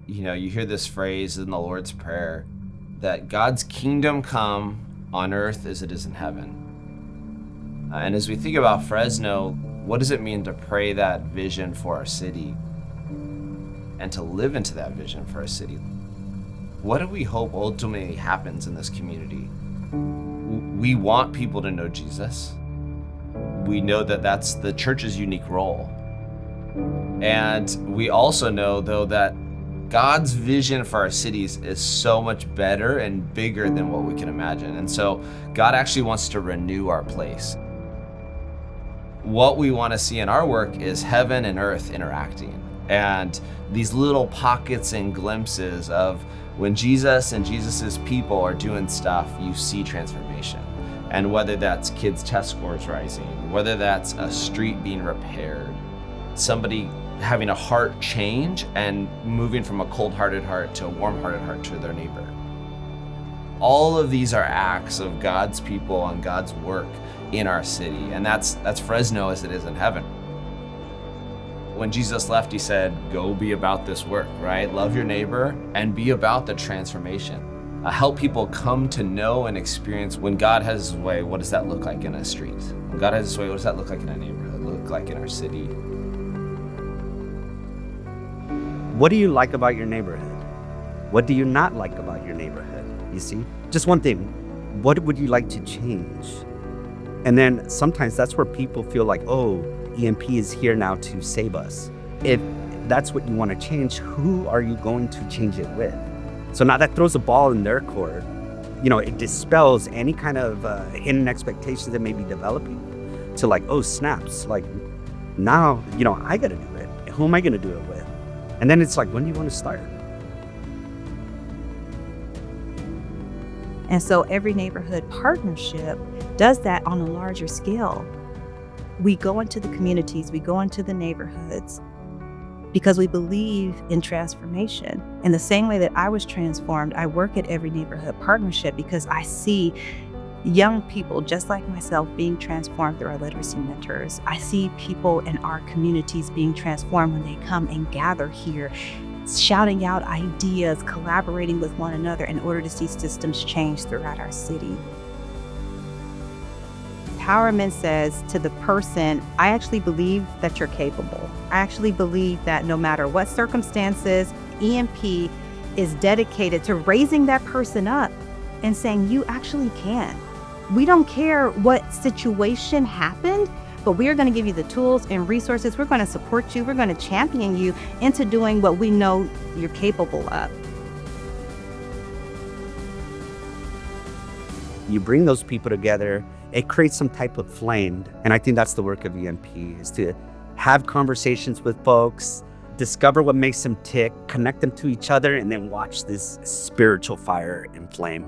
You hear this phrase in the Lord's Prayer that God's kingdom come on earth as it is in heaven. And as we think about Fresno, what does it mean to pray that vision for our city and to live into that vision for our city? What do we hope ultimately happens in this community? We want people to know Jesus. We know that that's the church's unique role. And we also know, though, that God's vision for our cities is so much better and bigger than what we can imagine. And so God actually wants to renew our place. What we want to see in our work is heaven and earth interacting. And these little pockets and glimpses of when Jesus and Jesus's people are doing stuff, you see transformation. And whether that's kids' test scores rising, whether that's a street being repaired, somebody having a heart change and moving from a cold-hearted heart to a warm-hearted heart to their neighbor. All of these are acts of God's people and God's work in our city. And that's Fresno as it is in heaven. When Jesus left, he said, go be about this work, right? Love your neighbor and be about the transformation. Help people come to know and experience when God has his way, what does that look like in a street? When God has his way, what does that look like in a neighborhood, look like in our city? What do you like about your neighborhood? What do you not like about your neighborhood? You see, just one thing. What would you like to change? And then sometimes that's where people feel like, oh, ENP is here now to save us. If that's what you want to change, who are you going to change it with? So now that throws a ball in their court. It dispels any kind of hidden expectations that may be developing to like, oh, snaps. Like now, I got to do it. Who am I going to do it with? And then it's like, when do you want to start? And so every neighborhood partnership does that on a larger scale. We go into the communities, we go into the neighborhoods because we believe in transformation. In the same way that I was transformed, I work at every neighborhood partnership because I see young people just like myself being transformed through our literacy mentors. I see people in our communities being transformed when they come and gather here, shouting out ideas, collaborating with one another in order to see systems change throughout our city. Empowerment says to the person, I actually believe that you're capable. I actually believe that no matter what circumstances, ENP is dedicated to raising that person up and saying, you actually can. We don't care what situation happened, but we are going to give you the tools and resources. We're going to support you. We're going to champion you into doing what we know you're capable of. You bring those people together, it creates some type of flame. And I think that's the work of ENP, is to have conversations with folks, discover what makes them tick, connect them to each other, and then watch this spiritual fire and flame.